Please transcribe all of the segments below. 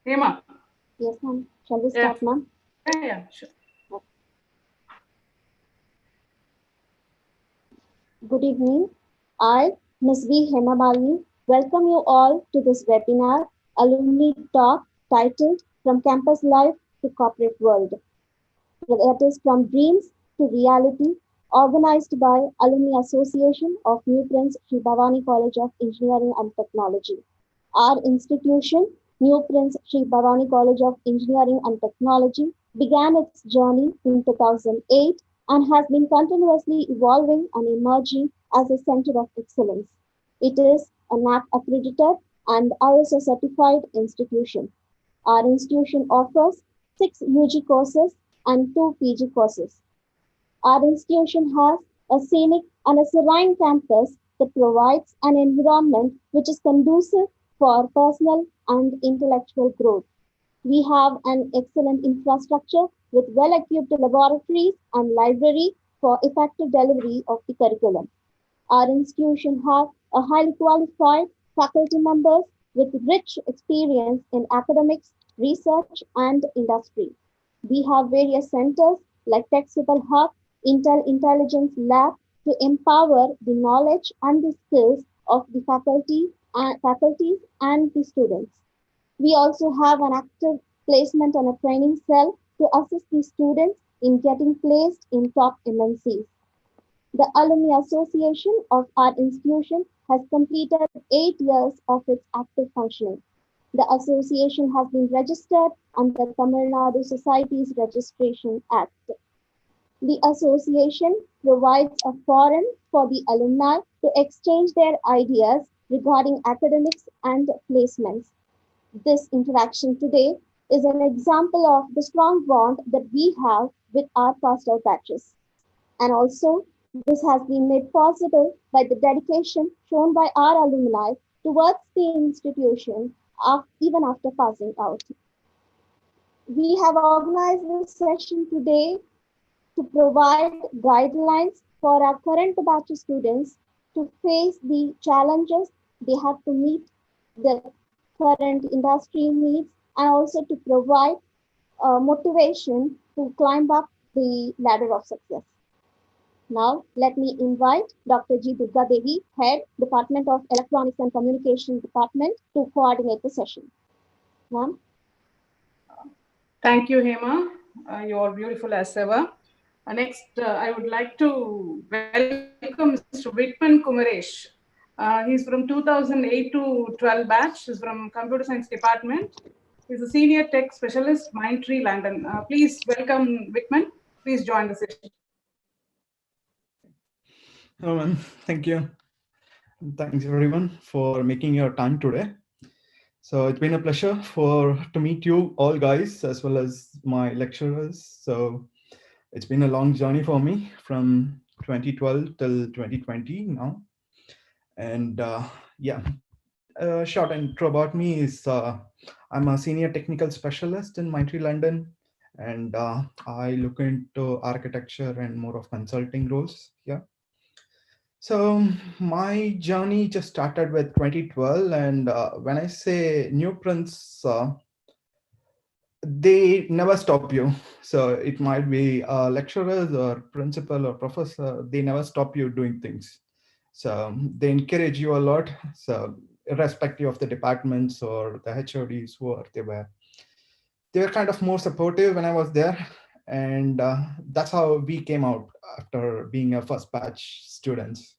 Hema. Yes, ma'am. Shall we Yeah. start, ma'am? Yeah, sure. Good evening. I, Ms. V. Hemamalini, welcome you all to this webinar, Alumni Talk, titled From Campus Life to Corporate World. That is from dreams to reality, organized by Alumni Association of New Prince Shri Bhavani College of Engineering and Technology. Our institution, New Prince Shri Bhavani College of Engineering and Technology, began its journey in 2008 and has been continuously evolving and emerging as a center of excellence. It is a NAAC accredited and ISO certified institution. Our institution offers 6 UG courses and 2 PG courses. Our institution has a scenic and a serene campus that provides an environment which is conducive for personal and intellectual growth. We have an excellent infrastructure with well-equipped laboratories and library for effective delivery of the curriculum. Our institution has a highly qualified faculty members with rich experience in academics, research, and industry. We have various centers like Tech Super Hub, Intel Intelligence Lab to empower the knowledge and the skills of the faculties and the students. We also have an active placement and a training cell to assist the students in getting placed in top MNCs. The Alumni Association of our institution has completed 8 years of its active functioning. The association has been registered under Tamil Nadu Societies Registration Act. The association provides a forum for the alumni to exchange their ideas regarding academics and placements. This interaction today is an example of the strong bond that we have with our passed out batches. And also, this has been made possible by the dedication shown by our alumni towards the institution even after passing out. We have organized this session today to provide guidelines for our current batch students to face the challenges they have to meet the current industry needs and also to provide motivation to climb up the ladder of success. Now, let me invite Dr. G. Durga Devi, Head, Department of Electronics and Communication Department, to coordinate the session. Ma'am. Thank you, Hema. You are beautiful as ever. Next, I would like to welcome Mr. Whitman Kumaresh. He's from 2008 to 12 batch. He's from Computer Science Department. He's a Senior Tech Specialist, Mindtree, London. Please welcome Whitman. Please join the session. Hello, ma'am. Thank you. Thanks, everyone, for making your time today. So it's been a pleasure to meet you all guys, as well as my lecturers. So it's been a long journey for me from 2012 till 2020 now. And yeah, a short intro about me is I'm a senior technical specialist in Mindtree London, and I look into architecture and more of consulting roles here. So my journey just started with 2012, and when I say new prints, they never stop you. So it might be lecturers or principal or professor, they never stop you doing things. So they encourage you a lot. So irrespective of the departments or the HODs who are they were kind of more supportive when I was there. And that's how we came out after being a first batch students.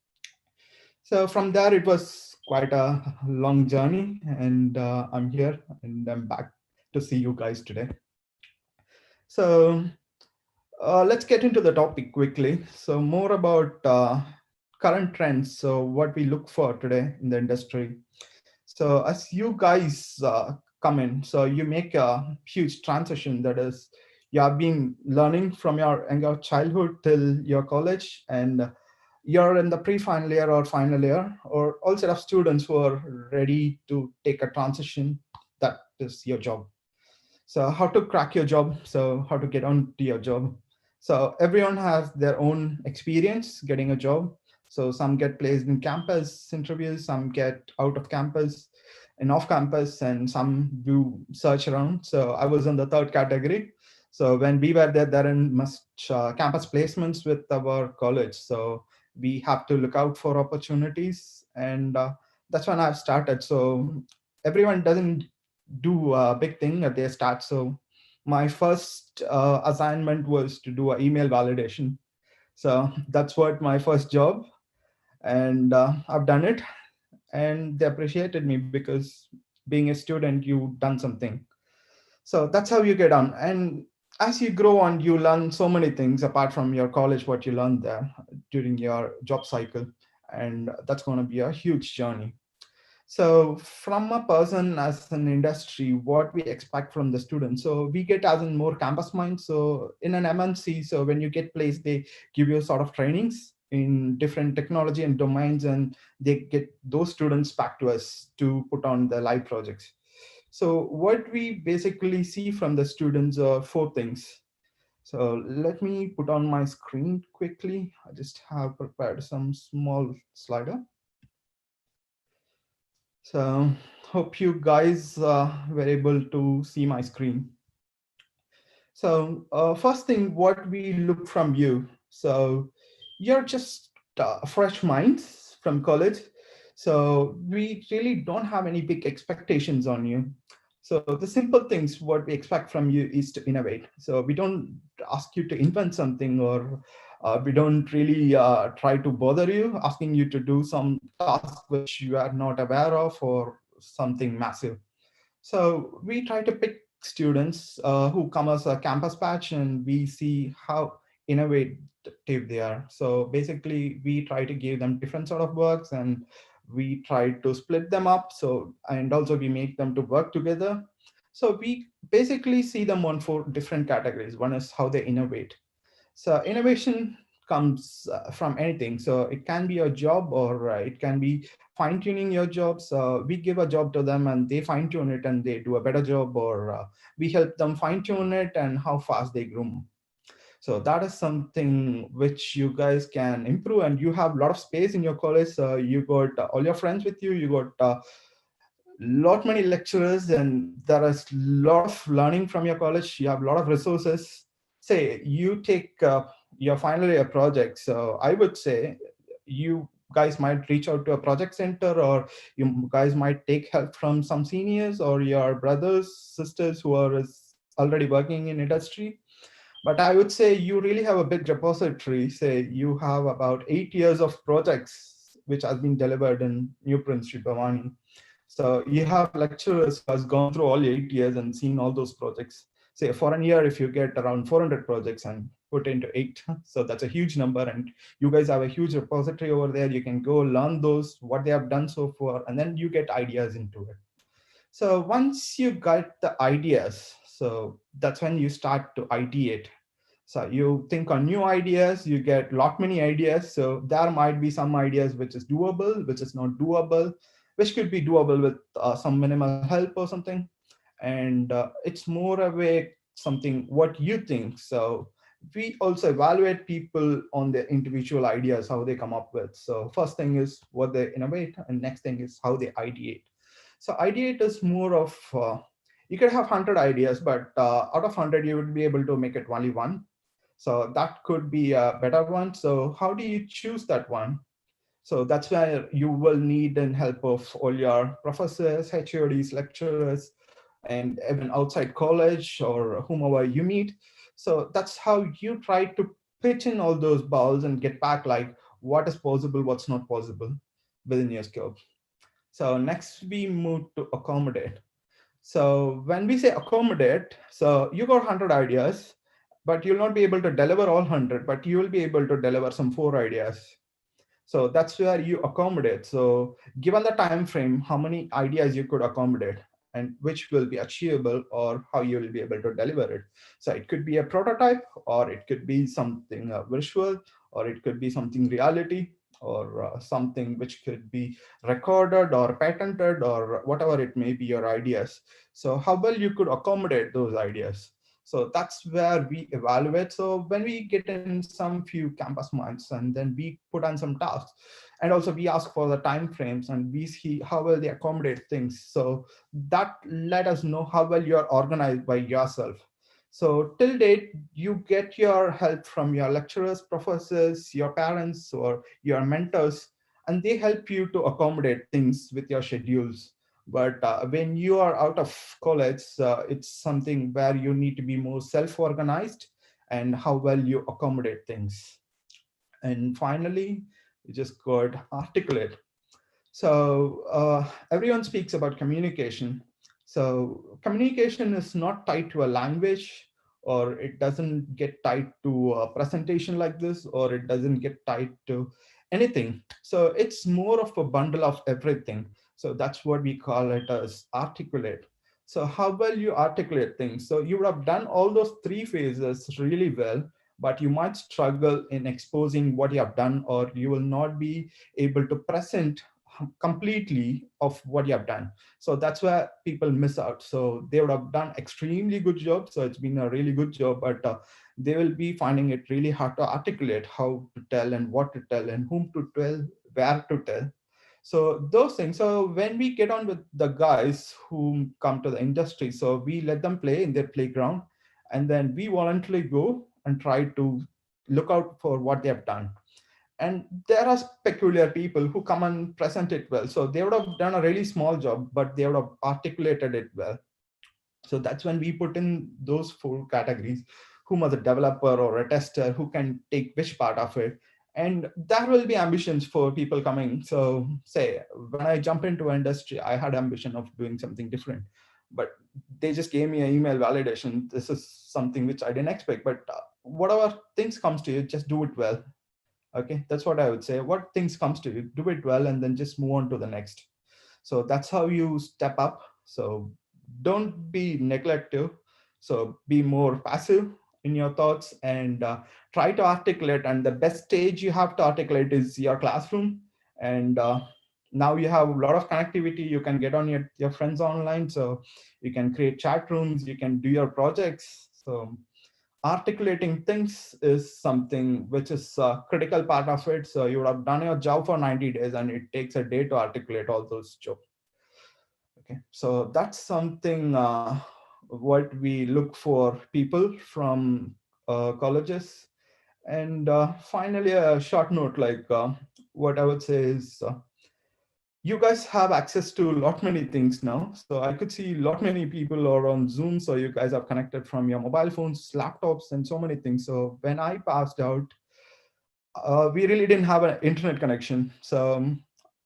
So from there, it was quite a long journey, and I'm here and I'm back to see you guys today. So let's get into the topic quickly. So more about current trends. So what we look for today in the industry. So as you guys come in, so you make a huge transition. That is, you have been learning from your childhood till your college, and you're in the pre-final year or final year, or all set of students who are ready to take a transition. That is your job. So how to crack your job, so how to get on to your job. So everyone has their own experience getting a job. So some get placed in campus interviews, some get out of campus and off campus, and some do search around. So I was in the third category. So when we were there, there aren't much campus placements with our college. So we have to look out for opportunities, and that's when I've started. So everyone doesn't do a big thing at their start. So my first assignment was to do an email validation. So that's what my first job, and I've done it, and they appreciated me because being a student, you've done something. So that's how you get on. And as you grow on, you learn so many things apart from your college, what you learned there during your job cycle. And that's going to be a huge journey. So from a person as an industry, what we expect from the students. So we get as in more campus mind. So in an MNC, so when you get placed, they give you sort of trainings in different technology and domains, and they get those students back to us to put on the live projects. So what we basically see from the students are four things. So let me put on my screen quickly. I just have prepared some small slider. So hope you guys were able to see my screen. So first thing, what we look from you. So you're just fresh minds from college. So we really don't have any big expectations on you. So the simple things, what we expect from you is to innovate. So we don't ask you to invent something, or we don't really try to bother you, asking you to do some task which you are not aware of or something massive. So we try to pick students who come as a campus patch, and we see how innovative they are. So basically, we try to give them different sort of works, and we try to split them up. So and also we make them to work together. So we basically see them on four different categories. One is how they innovate. So innovation comes from anything. So it can be a job, or it can be fine tuning your job. So we give a job to them and they fine tune it and they do a better job, or we help them fine tune it and how fast they groom. So that is something which you guys can improve, and you have a lot of space in your college. You got all your friends with you. You got lot many lecturers, and there is lot of learning from your college. You have a lot of resources. Say you take your final year project, so I would say you guys might reach out to a project center, or you guys might take help from some seniors or your brothers, sisters who are already working in industry. But I would say you really have a big repository. Say you have about 8 years of projects which has been delivered in New Prince, Shri Bhavani. So you have lecturers who has gone through all 8 years and seen all those projects. Say for a year, if you get around 400 projects and put into 8, so that's a huge number. And you guys have a huge repository over there. You can go learn those, what they have done so far, and then you get ideas into it. So once you got the ideas, so that's when you start to ideate. So you think on new ideas, you get lot many ideas. So there might be some ideas which is doable, which is not doable, which could be doable with some minimal help or something. And it's more of a something what you think. So we also evaluate people on their individual ideas, how they come up with. So first thing is what they innovate, and next thing is how they ideate. So ideate is more of you could have 100 ideas, but out of 100 you would be able to make it only one. So that could be a better one. So how do you choose that one? So that's where you will need the help of all your professors, HODs, lecturers, and even outside college or whomever you meet. So that's how you try to pitch in all those balls and get back like what is possible, what's not possible within your scope. So next we move to accommodate. So when we say accommodate, so you got 100 ideas, but you'll not be able to deliver all 100, but you will be able to deliver some 4 ideas. So that's where you accommodate. So given the time frame, how many ideas you could accommodate and which will be achievable, or how you will be able to deliver it. So it could be a prototype, or it could be something visual, or it could be something reality, or something which could be recorded or patented, or whatever it may be your ideas. So how well you could accommodate those ideas. So that's where we evaluate. So when we get in some few campus months, and then we put on some tasks, and also we ask for the time frames, and we see how well they accommodate things. So that let us know how well you're organized by yourself. So till date, you get your help from your lecturers, professors, your parents, or your mentors, and they help you to accommodate things with your schedules. But when you are out of college, it's something where you need to be more self-organized and how well you accommodate things. And finally, you just got articulate. So everyone speaks about communication. So communication is not tied to a language, or it doesn't get tied to a presentation like this, or it doesn't get tied to anything. So it's more of a bundle of everything. So that's what we call it as articulate. So how well you articulate things. So you would have done all those three phases really well, but you might struggle in exposing what you have done, or you will not be able to present completely of what you have done. So that's where people miss out. So they would have done extremely good job, so it's been a really good job, but they will be finding it really hard to articulate how to tell and what to tell and whom to tell, where to tell. So those things. So when we get on with the guys who come to the industry, so we let them play in their playground, and then we voluntarily go and try to look out for what they have done. And there are peculiar people who come and present it well. So they would have done a really small job, but they would have articulated it well. So that's when we put in those four categories: whom as a developer or a tester, who can take which part of it. And there will be ambitions for people coming. So say when I jump into industry, I had ambition of doing something different, but they just gave me an email validation. This is something which I didn't expect, but whatever things comes to you, just do it well. Okay, that's what I would say. What things comes to you, do it well, and then just move on to the next. So that's how you step up. So don't be neglective. So be more passive in your thoughts, and try to articulate. And the best stage you have to articulate is your classroom. And now you have a lot of connectivity. You can get on your friends online, so you can create chat rooms, you can do your projects. So articulating things is something which is a critical part of it. So you would have done your job for 90 days, and it takes a day to articulate all those jobs. Okay, so that's something what we look for people from colleges. And finally, a short note, like what I would say is, you guys have access to a lot many things now. So I could see a lot many people are on Zoom. So you guys are connected from your mobile phones, laptops, and so many things. So when I passed out, we really didn't have an internet connection. So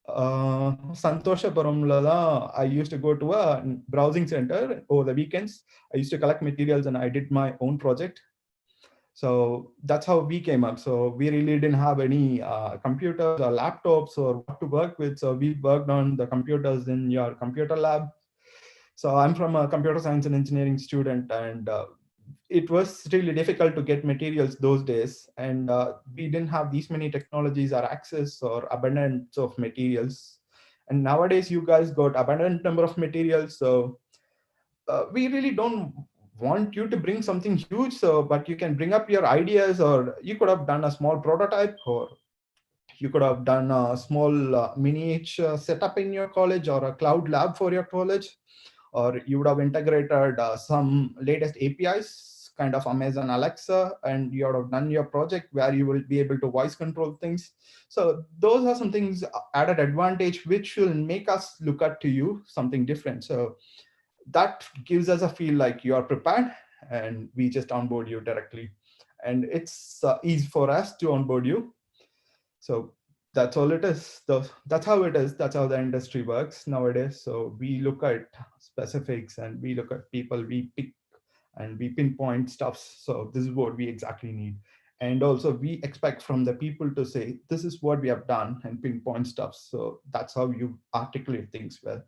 Santoshapuramla, I used to go to a browsing center over the weekends. I used to collect materials, and I did my own project. So that's how we came up. So we really didn't have any computers or laptops or what to work with. So we worked on the computers in your computer lab. So I'm from a computer science and engineering student, and it was really difficult to get materials those days. And we didn't have these many technologies or access or abundance of materials. And nowadays you guys got abundant number of materials. So we really don't want you to bring something huge, so but you can bring up your ideas, or you could have done a small prototype, or you could have done a small miniature setup in your college, or a cloud lab for your college, or you would have integrated some latest APIs, kind of Amazon Alexa, and you would have done your project where you will be able to voice control things. So those are some things, added advantage, which will make us look at to you something different. So that gives us a feel like you are prepared, and we just onboard you directly, and it's easy for us to onboard you. So that's all it is. That's how it is. That's how the industry works nowadays. So we look at specifics, and we look at people, we pick and we pinpoint stuff. So this is what we exactly need. And also we expect from the people to say, this is what we have done, and pinpoint stuff. So that's how you articulate things well.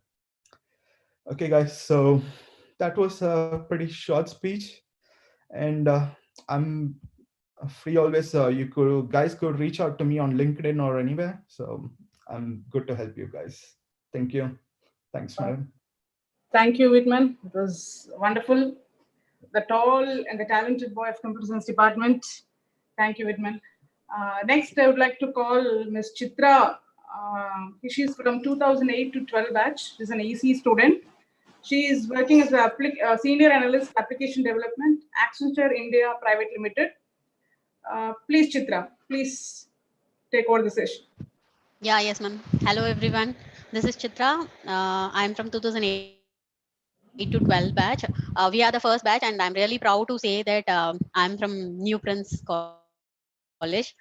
Okay, guys, so that was a pretty short speech, and I'm free always. You guys could reach out to me on LinkedIn or anywhere. So I'm good to help you guys. Thank you. Thanks, madam. Thank you, Whitman. It was wonderful. the tall and the talented boy of Computer Science Department. Thank you, Vidman. Next, I would like to call Ms. Chitra. She's from 2008 to 12 batch. She's an EC student. She is working as a senior analyst application development, Accenture India Private Limited. Please, Chitra, please take over the session. Yeah, yes, ma'am. Hello, everyone. This is Chitra. I'm from 2008 to 12 batch. We are the first batch, and I'm really proud to say that I'm from New Prince College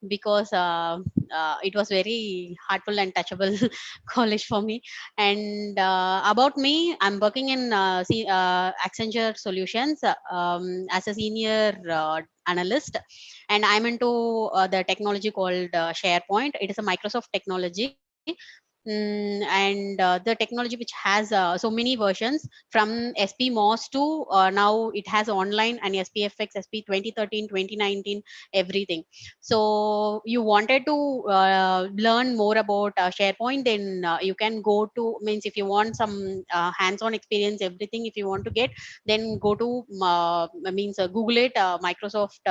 because it was very heartful and touchable college for me. And about me, I'm working in Accenture Solutions as a senior analyst, and I'm into the technology called SharePoint. It is a Microsoft technology. And the technology which has so many versions from SP MOS to now it has online and SPFX, SP 2013, 2019, everything. So you wanted to learn more about SharePoint, then you can go to, means if you want some hands-on experience, everything, if you want to get, then go to Google it, Microsoft.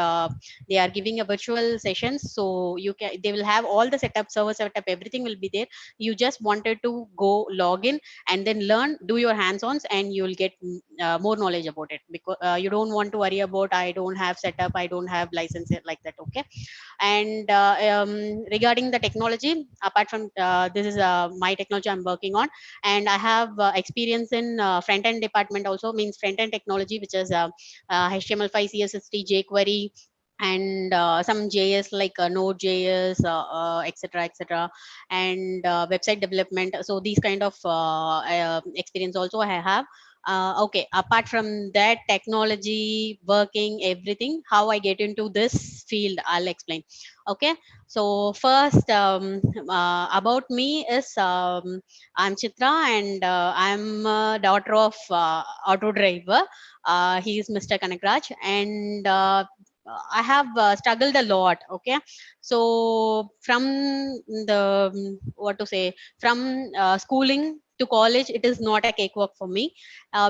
They are giving a virtual sessions, so you can, they will have all the setup, server setup, everything will be there. You just wanted to go log in and then learn, do your hands-ons, and you will get more knowledge about it, because you don't want to worry about, I don't have setup, I don't have license, like that. Okay. And regarding the technology, apart from this is my technology I'm working on, and I have experience in front end department also, means front end technology, which is HTML5, CSS3, jQuery, and some JS like Node.js, etc., etc., and website development. So these kind of experience also I have. Okay, apart from that, technology, working, everything, how I get into this field, I'll explain. Okay, so first, about me is, I'm Chitra, and I'm a daughter of auto driver. He is Mr. Kanakraj, and I have struggled a lot. Okay, so from the what to say, from schooling to college, it is not a cakewalk for me,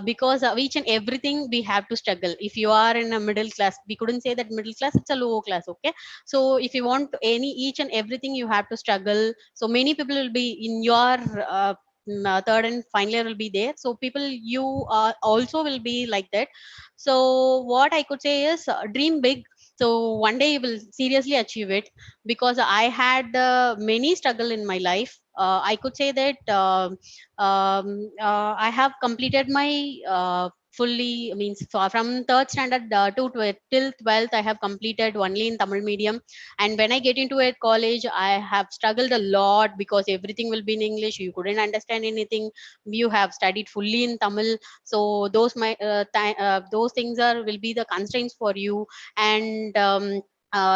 because each and everything we have to struggle. If you are in a middle class, we couldn't say that middle class, it's a low class. Okay, so if you want any each and everything, you have to struggle. So many people will be in your third and final year will be there, so people, you also will be like that. So what I could say is, dream big, so one day you will seriously achieve it, because I had many struggle in my life. I could say that I have completed my fully, means from third standard to till 12th, I have completed only in Tamil medium. And when I get into a college, I have struggled a lot, because everything will be in English, you couldn't understand anything. You have studied fully in Tamil, so those things are will be the constraints for you. And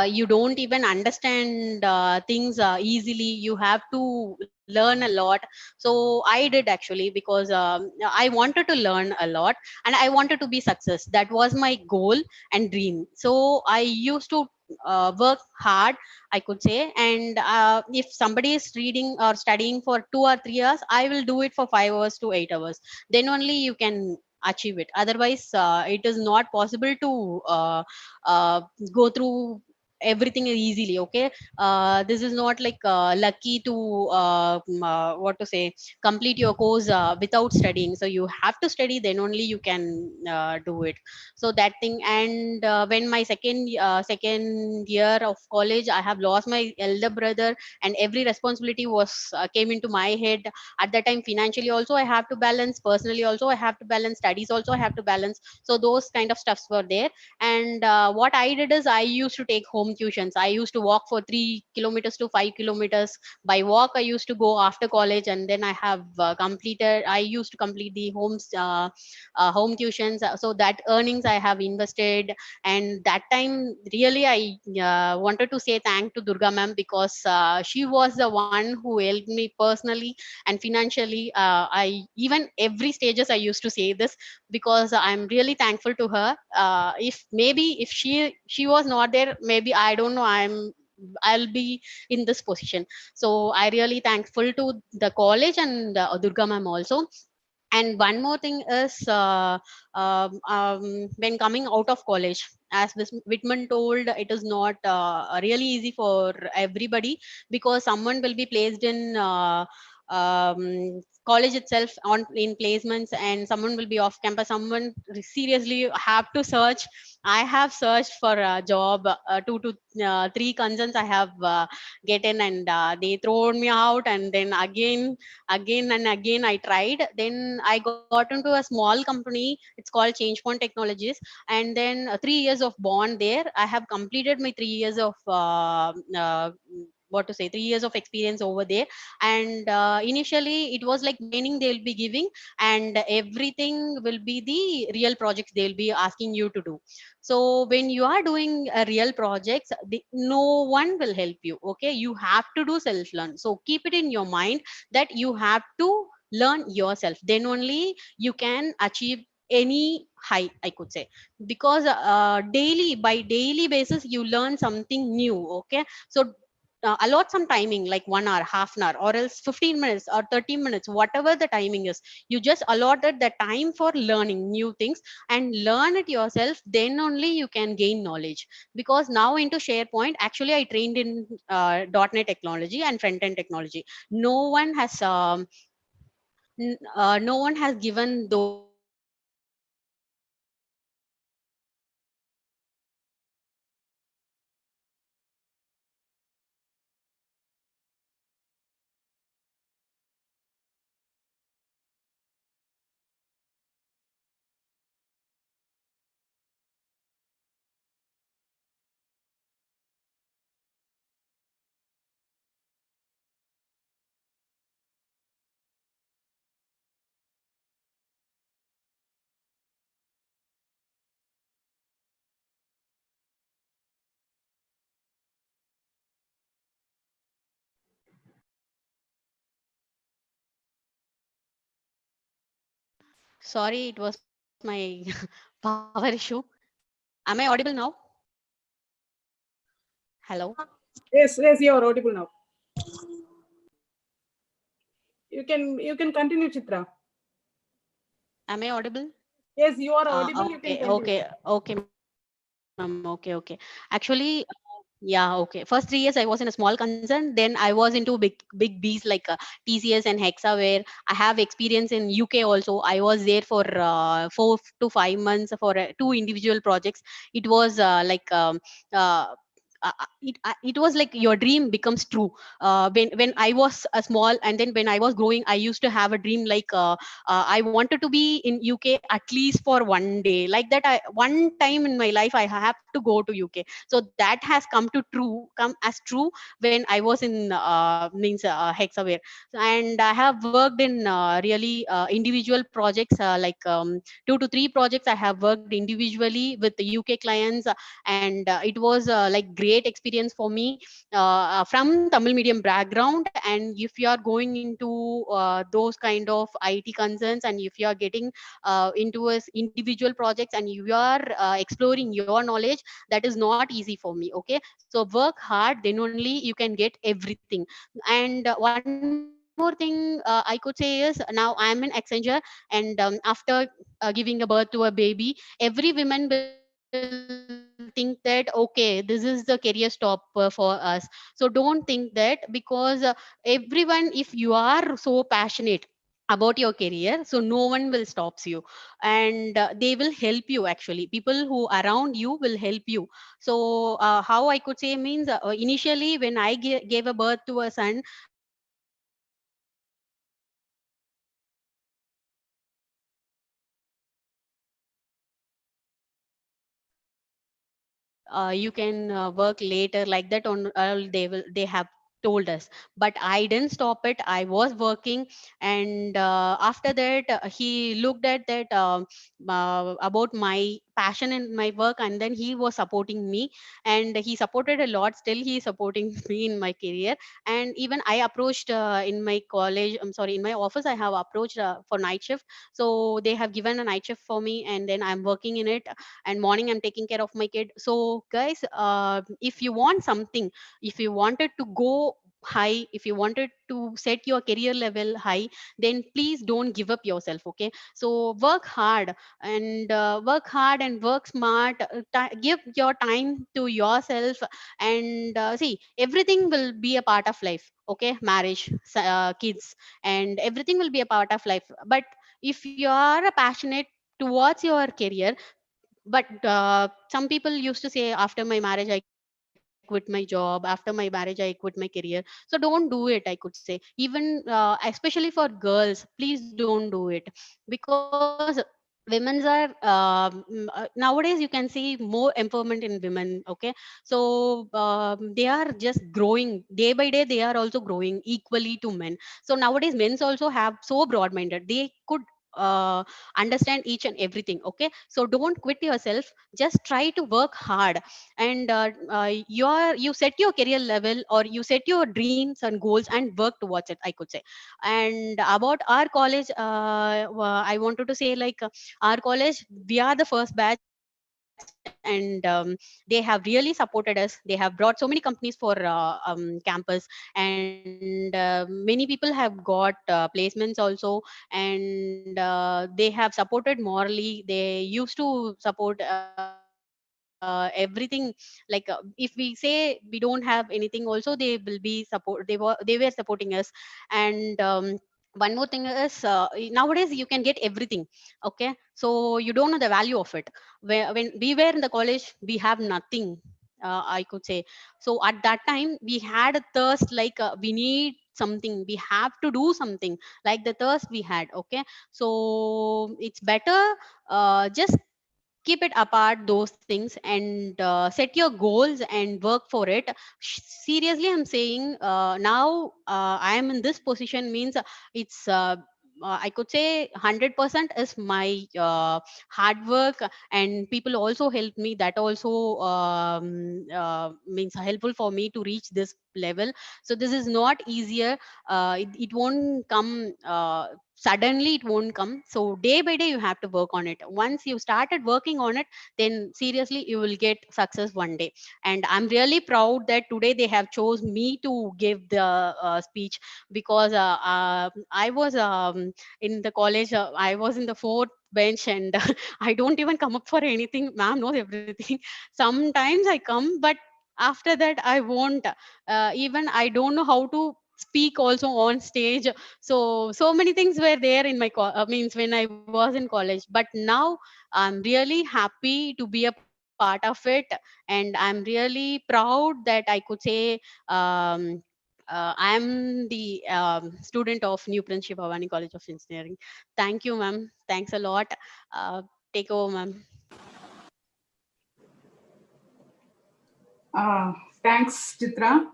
you don't even understand things easily, you have to learn a lot. So I did actually, because I wanted to learn a lot, and I wanted to be success, that was my goal and dream. So I used to work hard, I could say. And if somebody is reading or studying for 2 or 3 hours, I will do it for 5 hours to 8 hours, then only you can achieve it. Otherwise it is not possible to uh, go through everything easily. Okay, this is not like lucky to what to say, complete your course without studying. So you have to study, then only you can do it. So that thing. And when my second year of college, I have lost my elder brother, and every responsibility was came into my head. At that time, financially also I have to balance, personally also I have to balance, studies also I have to balance. So those kind of stuffs were there. And what I did is, I used to take home tuitions. I used to walk for 3 kilometers to 5 kilometers. By walk I used to go after college, and then I have completed, I used to complete the home tuitions. So that earnings I have invested. And that time, really, I wanted to say thank to Durga ma'am, because she was the one who helped me personally and financially. I even every stages I used to say this, because I'm really thankful to her. If maybe if she was not there, maybe I don't know, I'll be in this position. So I really thankful to the college and Durga ma'am also. And one more thing is, when coming out of college, as this Whitman told, it is not really easy for everybody, because someone will be placed in college itself on in placements, and someone will be off campus. Someone seriously have to search. I have searched for a job, 2 to 3 concerns I have get in, and they thrown me out, and then again and again I tried. Then I got into a small company, it's called Change Point Technologies. And then 3 years of bond there, I have completed my 3 years of what to say 3 years of experience over there. And initially it was like training they will be giving, and everything will be the real projects they will be asking you to do. So when you are doing real projects, no one will help you. Okay, you have to do self learn. So keep it in your mind that you have to learn yourself, then only you can achieve any high, I could say. Because daily by daily basis you learn something new. Okay, so allot some timing, like 1 hour, half an hour, or else 15 minutes or 30 minutes, whatever the timing is. You just allotted the time for learning new things, and learn it yourself, then only you can gain knowledge. Because now into SharePoint, actually I trained in .NET technology and front end technology. No one has no one has given those certifications to me. So sorry, it was my power issue. Am I audible now? Hello, Yes, yes, you are audible now. You can continue, Chitra. am I audible? Yes, you are audible. You can Okay, continue. okay, ma'am. Okay. Actually, yeah, okay. First 3 years I was in a small concern. Then I was into big B's like TCS and Hexa, where I have experience in UK also. I was there for 4 to 5 months for 2 individual projects. It was uh, it was like your dream becomes true. When I was small, and then when I was growing, I used to have a dream like I wanted to be in UK at least for one day. Like that, one time in my life I have to go to UK. So that has come as true when I was in means Hexaware. And I have worked in really individual projects, like 2 to 3 projects I have worked individually with the UK clients. And it was like great experience for me, from Tamil medium background. And if you are going into those kind of IT concerns, and if you are getting into individual projects, and you are exploring your knowledge, that is not easy for me. Okay, so work hard, then only you can get everything. And one more thing I could say is, now I am in Accenture. And after giving a birth to a baby, every women will think that okay, this is the career stop for us. So don't think that, because everyone, if you are so passionate about your career, so no one will stops you. And they will help you. Actually, people who around you will help you. So how I could say means, initially when I gave a birth to a son, my mother told me that you can work later, like that on they have told us. But I didn't stop it, I was working. And after that, he looked at that, about my passion in my work, and then he was supporting me. And he supported a lot, still he is supporting me in my career. And even I approached, in my college, I'm sorry, in my office, I have approached for night shift. So they have given a night shift for me, and then I'm working in it. And morning I'm taking care of my kid. So guys, if you want something, if you wanted to go high, if you wanted to set your career level high, then please don't give up yourself. Okay, so work hard and work smart. Give your time to yourself, and see, everything will be a part of life. Okay, marriage, kids, and everything will be a part of life. But if you are passionate towards your career, but some people used to say, after my marriage I quit my job, after my marriage I quit my career. So don't do it, I could say. Even especially for girls, please don't do it, because women's are nowadays you can see more empowerment in women. Okay, so they are just growing day by day, they are also growing equally to men. So nowadays men's also have so broad minded, they could understand each and everything. Okay, so don't quit yourself, just try to work hard. And you set your career level, or you set your dreams and goals and work towards it, I could say. And about our college, I wanted to say, like, our college, we are the first batch, and they have really supported us. They have brought so many companies for campus, and many people have got placements also. And they have supported morally, they used to support everything. Like if we say we don't have anything also, they will be support, they were supporting us. And one more thing is, nowadays you can get everything. Okay, so you don't know the value of it. When we were in the college, we have nothing, I could say. So at that time we had a thirst, like we need something, we have to do something, like the thirst we had. Okay, so it's better, just keep it apart those things, and set your goals and work for it. Seriously, I'm saying, now I am in this position, means it's I could say 100% is my hard work, and people also help me, that also means helpful for me to reach this level. So this is not easier. It won't come suddenly, it won't come. So day by day you have to work on it. Once you started working on it, then seriously you will get success one day. And I'm really proud that today they have chose me to give the speech, because I was in the college, I was in the fourth bench, and I don't even come up for anything. Ma'am knows everything. Sometimes I come, but after that I won't. Even I don't know how to speak also on stage. So many things were there in my means when I was in college. But now I'm really happy to be a part of it, and I'm really proud that I could say, um, I'm the student of New Prince Shri Bhavani College of Engineering. Thank you, ma'am. Thanks a lot. uh, take over, ma'am. Thanks, Chitra.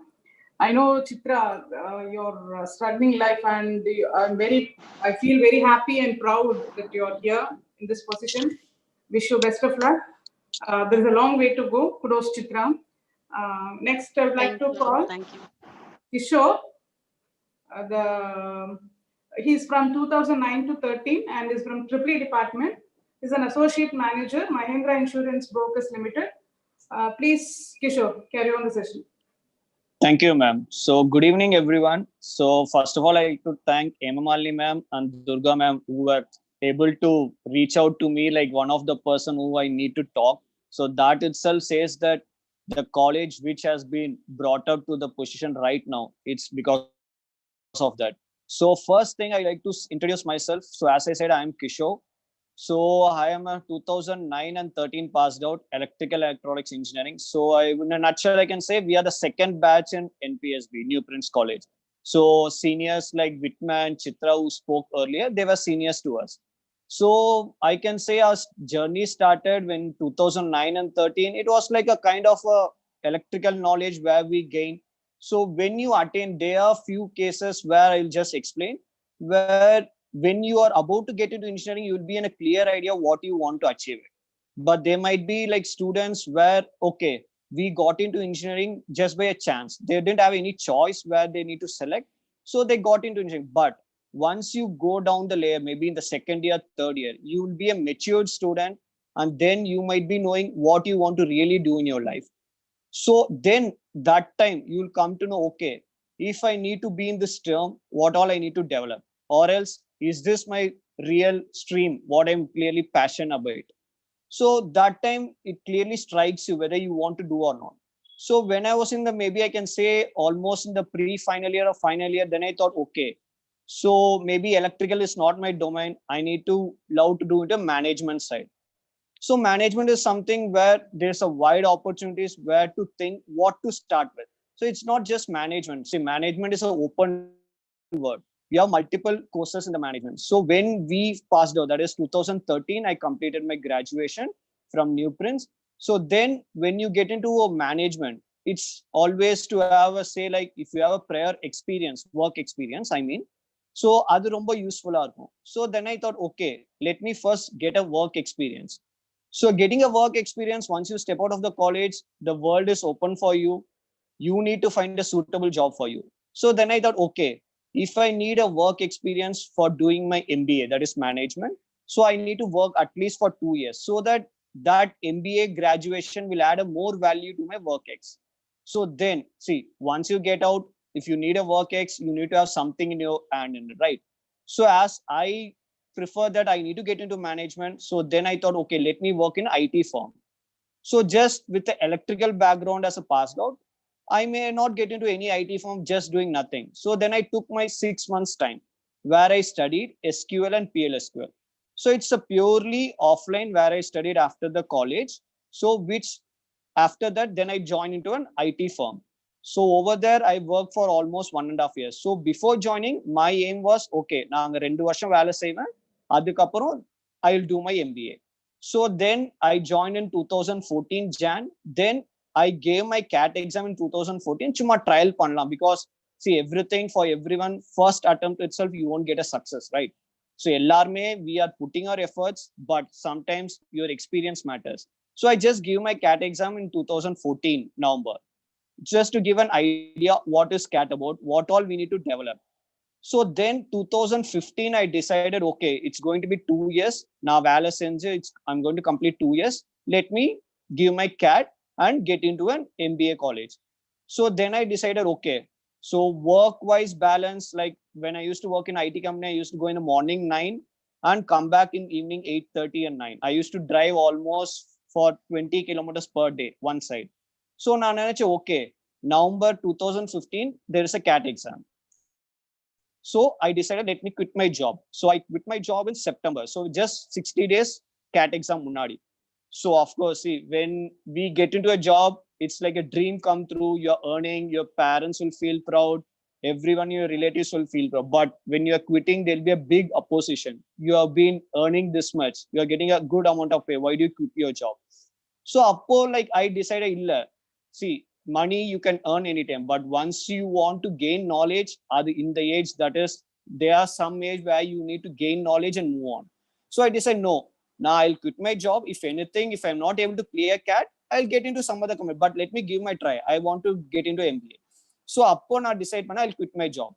I know, Chitra, your struggling life, and I feel very happy and proud that you're here in this position. Wish you best of luck. There's a long way to go. Kudos, Chitra. Next, I would like Thank to you, ma'am. call Thank you. Kishore. He's from 2009 to 13 and is from Triple department. He's an associate manager, Mahindra Insurance Brokers Limited. Please, Kishore, carry on the session. Thank you, ma'am. So, good evening, everyone. So, first of all, I like to thank Hemamalini ma'am and Durga ma'am, who were able to reach out to me like one of the person who I need to talk. So that itself says that the college which has been brought up to the position right now, it's because of that. So first thing I like to introduce myself. So as I said, I am Kishore. So I am a 2009 and 13 passed out electrical electronics engineering. So in a nutshell, I can say we are the second batch in NPSB, New Prince College. So seniors like Whitman, Chitra, who spoke earlier, they were seniors to us. So I can say our journey started when 2009 and 13. It was like a kind of a electrical knowledge where we gained. So when you attain, there are few cases where I'll just explain, where when you are about to get into engineering, you will be in a clear idea what you want to achieve. But there might be like students where, okay, we got into engineering just by a chance. They didn't have any choice where they need to select. So they got into engineering. But once you go down the layer, maybe in the second year, third year, you will be a matured student. And then you might be knowing what you want to really do in your life. So then that time you'll come to know, okay, if I need to be in this term, what all I need to develop, or else is this my real stream, what I'm clearly passionate about. So that time it clearly strikes you whether you want to do or not. So when I was in the, maybe I can say almost in the pre-final year or final year, then I thought, okay, so maybe electrical is not my domain. I need to love to do it a management side. So management is something where there's a wide opportunities where to think what to start with. So it's not just management. See, management is an open word. We have multiple courses in the management. So when we passed out, that is 2013, I completed my graduation from New Prince. So then when you get into a management, it's always to have a say, like if you have a prior experience, work experience, I mean, so adu romba useful ah irukum. So then I thought, okay, let me first get a work experience. So getting a work experience, once you step out of the college, the world is open for you. You need to find a suitable job for you. So then I thought, okay, if I need a work experience for doing my MBA, that is management, so I need to work at least for 2 years, so that that MBA graduation will add a more value to my work ex. So then, see, once you get out, if you need a work ex, you need to have something in your hand, right? So as I prefer that I need to get into management, so then I thought, okay, let me work in IT firm. So just with the electrical background as a passed out, I may not get into any IT firm just doing nothing. So then I took my 6 months time where I studied SQL and PLSQL. So it's a purely offline where I studied after the college. So which after that, then I joined into an IT firm. So over there, I worked for almost 1.5 years. So before joining, my aim was, okay, நான் 2 வருஷம் வேலை செய்வேன், அதுக்கப்புறம் I'll do my MBA. So then I joined in 2014 Jan. Then I gave my CAT exam in 2014. சும்மா trial பண்ணலாம், because see, everything for everyone, first attempt itself, you won't get a success, right? So எல்லாருமே we are putting our efforts, but sometimes your experience matters. So I just gave my CAT exam in 2014 November, just to give an idea what is CAT about, what all we need to develop. So then 2015, I decided, okay, it's going to be 2 years. Now I'm going to complete 2 years. Let me give my CAT and get into an MBA college. So then I decided, okay, so work-wise balance, like when I used to work in IT company, I used to go in the morning 9 and come back in evening 8:30 and 9. I used to drive almost for 20 kilometers per day, one side. So now okay, November 2015, there is a CAT exam. So I decided, let me quit my job. So I quit my job in September. So just 60 days CAT exam munadi. So of course, see, when we get into a job, it's like a dream come true. You're earning, your parents will feel proud, everyone, your relatives will feel proud. But when you're quitting, there'll be a big opposition. You have been earning this much, you're getting a good amount of pay, why do you quit your job? So appo, like I decided, illa, see, money you can earn anytime, but once you want to gain knowledge, in the age that is, there are some age where you need to gain knowledge and move on. So I decided, no, now I'll quit my job. If anything, if I'm not able to clear CAT, I'll get into some other company, but let me give my try. I want to get into MBA. So upon I decide, I'll quit my job.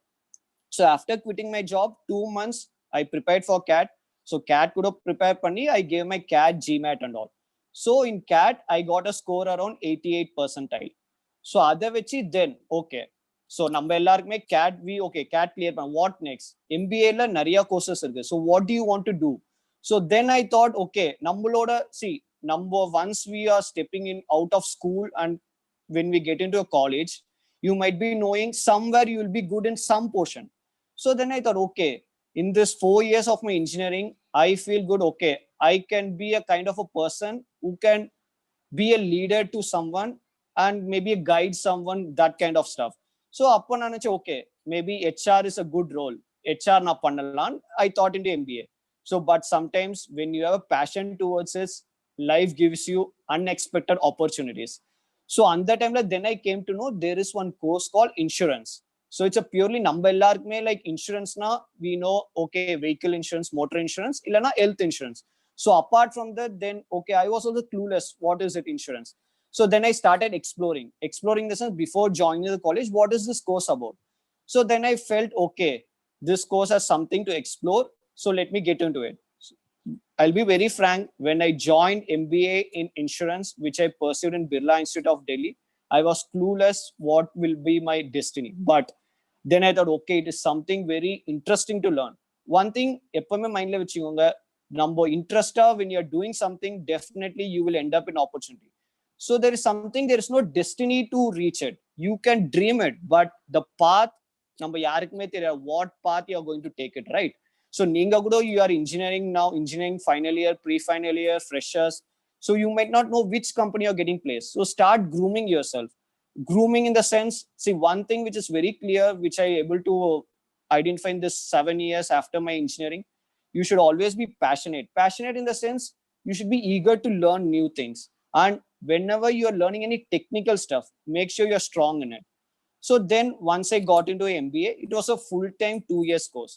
So after quitting my job, 2 months, I prepared for CAT. So CAT could have prepared panni, I gave my CAT, GMAT and all. So in CAT, I got a score around 88 percentile. So other vechi, then okay. So நம்ம எல்லாருக்குமே CAT okay, CAT clear பண்ண, what next? MBA ல நிறைய courses இருக்கு. So what do you want to do? So then I thought, okay, நம்மளோட, see, once we are stepping in out of school and when we get into a college, you might be knowing somewhere you will be good in some portion. So then I thought, okay, in this 4 years of my engineering, I feel good. Okay, I can be a kind of a person who can be a leader to someone and maybe guide someone, that kind of stuff. So appo nanache, okay, maybe HR is a good role, HR na pannalam, I thought into MBA. So but sometimes when you have a passion towards it, life gives you unexpected opportunities. So on that time, then I came to know there is one course called insurance. So it's a purely number ellarkume, like insurance na we know, okay, vehicle insurance, motor insurance, illana health insurance. So apart from that, then okay, I was also clueless, what is it insurance? So then I started exploring this before joining the college, what is this course about? So then I felt, okay, this course has something to explore, so let me get into it. I'll be very frank, when I joined MBA in insurance, which I pursued in Birla Institute of Delhi, I was clueless what will be my destiny. But Then I thought, okay, it is something very interesting to learn. One thing எப்பவுமே மைண்ட்ல வச்சுக்கோங்க, நம்ம இன்ட்ரெஸ்டா when you're doing something, definitely you will end up in opportunity. So there is something, there is no destiny to reach it. You can dream it, but the path நம்ம யாருக்குமே தெரியாது what path you are going to take it, right? So நீங்க கூட you are engineering now, engineering final year, pre-final year, freshers. So you might not know which company you're getting placed. So start grooming yourself. Grooming in the sense, see, one thing which is very clear, which I able to identify in this 7 years after my engineering, you should always be passionate. Passionate in the sense, you should be eager to learn new things. And whenever you are learning any technical stuff, make sure you're strong in it. So then once I got into MBA, it was a full-time 2 years course.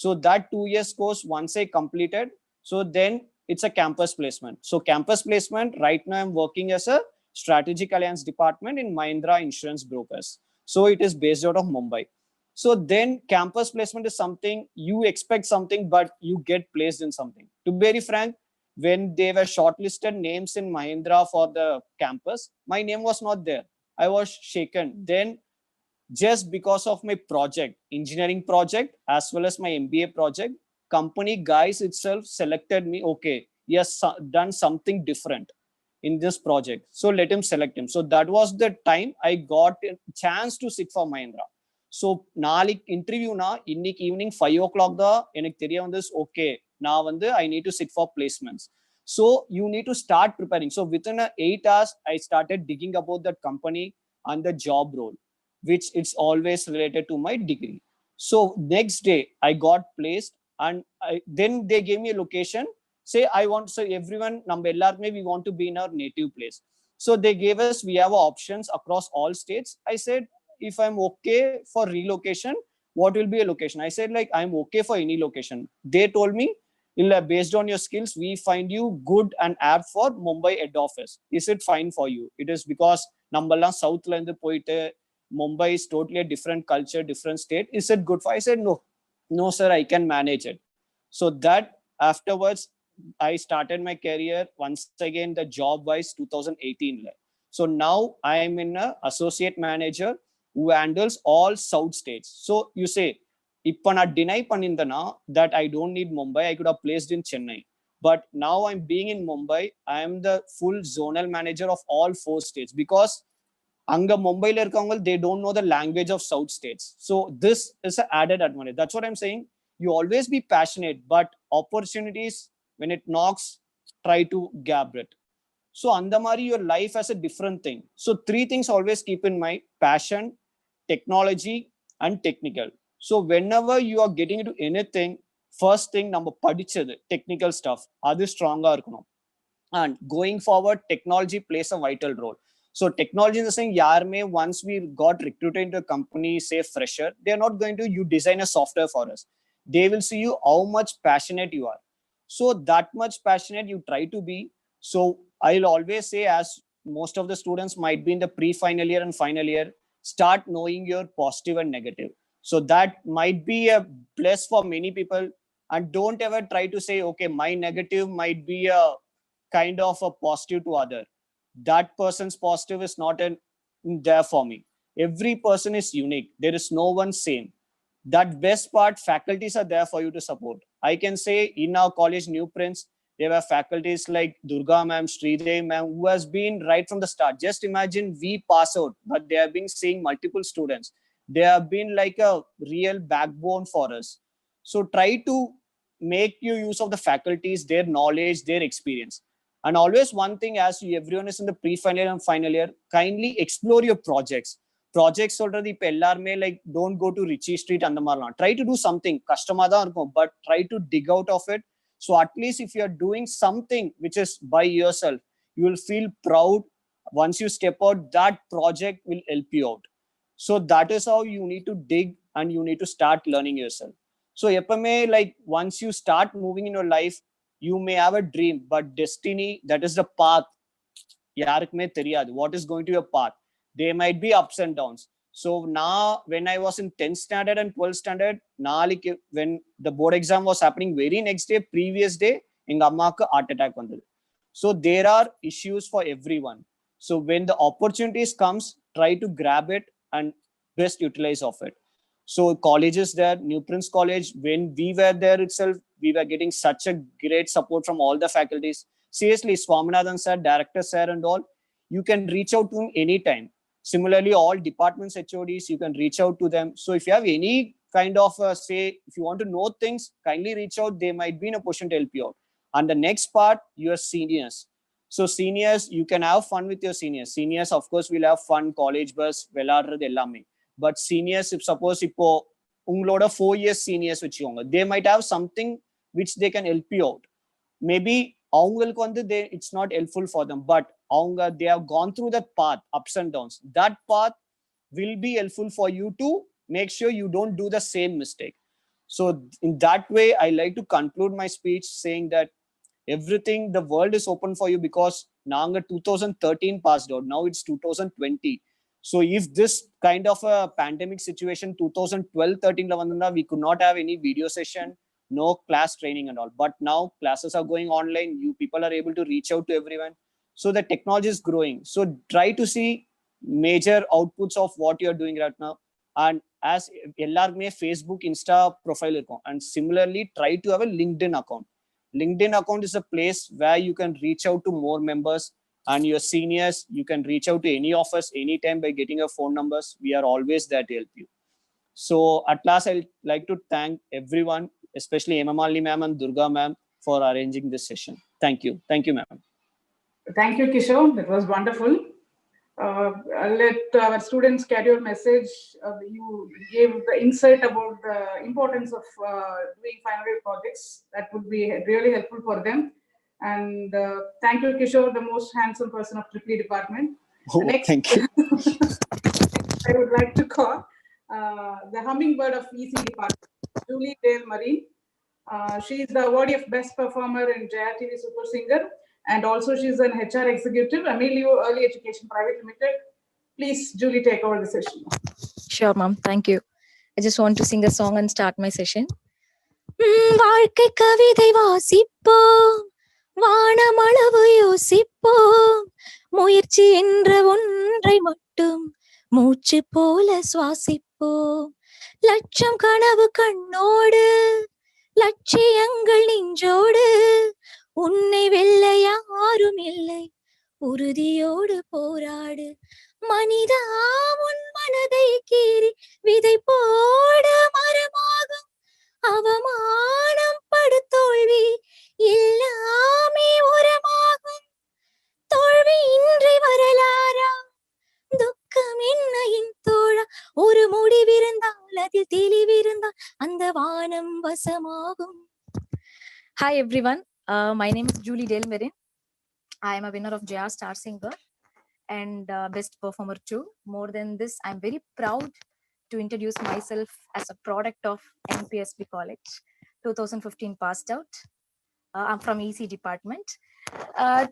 So that 2 years course, once I completed, so then it's a campus placement. So campus placement, right now I'm working as a strategic alliance department in Mahindra Insurance Brokers. So it is based out of Mumbai. So then campus placement is something you expect something, but you get placed in something. To be very frank, when they were shortlisted names in Mahindra for the campus, my name was not there. I was shaken. Then just because of my project, engineering project, as well as my MBA project, company guys itself selected me. Okay, he has done something different in this project, so let him select him. So that was the time I got a chance to sit for Mahindra. So நாளைக்கு இன்டர்வியூனா இன்னைக்கு evening 5 o'clock தான் எனக்கு தெரிய வந்து okay நான் வந்து I need to sit for placements. So you need to start preparing. So within 8 hours I started digging about that company and the job role, which it's always related to my degree. So next day I got placed, and then they gave me a location. Say I want, so everyone நம்ம எல்லாருமே we want to be in our native place. So they gave us, we have options across all states. I said, if I'm okay for relocation, what will be a location? I said like I'm okay for any location. They told me, based on your skills, we find you good and apt for Mumbai head office. Is it fine for you? It is because நம்மலாம் சவுத்ல இருந்து போயிட்டு Mumbai is totally a different culture, different state. Is it good for? I said no sir, I can manage it. So that afterwards I started my career once again the job wise 2018. So now I am in a associate manager who handles all south states. So you say இப்ப நான் deny பண்ணிருந்தேனா that I don't need Mumbai, I could have placed in Chennai. But now I'm being in Mumbai, I am the full zonal manager of all 4 states, because அங்க மும்பைல இருக்கவங்க they don't know the language of south states. So this is an added advantage. That's what I'm saying. You always be passionate, but opportunities, when it knocks, try to grab it. So andamari, your life has a different thing. So 3 things always keep in mind: passion, technology, and technical. So whenever you are getting into anything, first thing நம்ம படிச்சது technical stuff அது ஸ்ட்ராங்கா இருக்கணும். And going forward, technology plays a vital role. So technology in the saying, yarme, once we got recruited into a company, say fresher, they're not going to, you design a software for us. They will see you how much passionate you are. So that much passionate you try to be. So I'll always say, as most of the students might be in the pre-final year and final year, start knowing your positive and negative. So that might be a plus for many people. And don't ever try to say, okay, my negative might be a kind of a positive to other. That person's positive is not there for me. Every person is unique. There is no one same. That best part, faculties are there for you to support. I can say in our college, New Prince, there were faculties like Durga ma'am, Shri ma'am, who has been right from the start. Just imagine we pass out, but they have been seeing multiple students. They have been like a real backbone for us. So try to make you use of the faculties, their knowledge, their experience. And always one thing, as everyone is in the pre-final year and final year, kindly explore your projects. Projects சொல்றது இப்ப எல்லாருமே like don't go to Richie Street அந்த மாதிரிலாம். Try to do something. கஷ்டமா தான் இருக்கும், but try to dig out of it. So at least if you are doing something which is by yourself, you will feel proud. Once you step out, that project will help you out. So that is how you need to dig, and you need to start learning yourself. So எப்பவுமே like once you start moving in your life, you may have a dream, but destiny, that is the path. யாருக்குமே தெரியாது what is going to your path. There might be ups and downs. So now when I was in 10th standard and 12th standard, நாளைக்கு when the board exam was happening, very next day, previous day, எங்க அம்மாக்கு heart attack வந்தது. So there are issues for everyone. So when the opportunities comes, try to grab it and best utilize of it. So colleges there, New Prince College, when we were there itself, we were getting such a great support from all the faculties. Seriously, Swaminathan sir, director sir and all, you can reach out to him anytime. Similarly, all departments, HODs, you can reach out to them. So if you have any kind of say, if you want to know things, kindly reach out. They might be in a position to help you out. And the next part, your seniors. So seniors, you can have fun with your seniors. Seniors, of course, will have fun, college bus, veladradhu ellame. But seniors, if suppose இப்போ உங்களோட 4 years seniors வச்சுக்கோங்க, they might have something which they can help you out. Maybe அவங்களுக்கு வந்து it's not helpful for them, but they have gone through that path, ups and downs. That path will be helpful for you to make sure you don't do the same mistake. So in that way, I like to conclude my speech saying that everything, the world is open for you, because naanga 2013 passed out, now it's 2020. So if this kind of a pandemic situation 2012-13 la vandana, we could not have any video session, no class training and all. But now classes are going online, you people are able to reach out to everyone. So the technology is growing. So try to see major outputs of what you are doing right now. And as ellarkume Facebook, Insta profile irukum, and similarly try to have a LinkedIn account. LinkedIn account is a place where you can reach out to more members, and your seniors, you can reach out to any of us anytime by getting your phone numbers. We are always there to help you. So at last, I'd like to thank everyone, especially Hemamalini ma'am and Durga ma'am, for arranging this session. Thank you. Thank you, ma'am. Thank you, Kishore. That was wonderful. I'll let our students carry your message. You gave the insight about the importance of doing final year projects. That would be really helpful for them. And thank you, Kishore, the most handsome person of Tripoli department. Oh, Next, thank you. I would like to call the hummingbird of EC department, Julie Dale Marine. She is the awardee of Best Performer in Jaya TV Super Singer, and also she's an HR executive, Emilio Early Education Private Limited. Please, Julie, take over the session. Sure, ma'am. Thank you. I just want to sing a song and start my session. வாழ்க்கை கவிதை வாசிப்போம், வானமளவு யோசிப்போம், முயற்சி என்ற ஒன்றை மட்டும் மூச்சு போல சுவாசிப்போம். லட்சம் கனவு கண்ணோடு, லட்சியங்கள் நெஞ்சோடு, உன்னை வெல்ல யாரும் இல்லை, உறுதியோடு போராடு. மனிதா உன் மனதை கீறி விதை போட மரமாகும், அவமானம் படு தோல்வி எல்லாமே உரமாகும். தோல்வி இன்றி வரலாறா, துக்கம் என்னையின் தோழா, ஒரு முடிவிருந்தால் அதில் தெளிவிருந்தால் அந்த வானம் வசமாகும். Hi everyone, my name is Julie Dale Marine. I am a winner of JR Star Singer and Best Performer too. More than this, I am very proud to introduce myself as a product of NPSB College, 2015 passed out. I'm from EC department.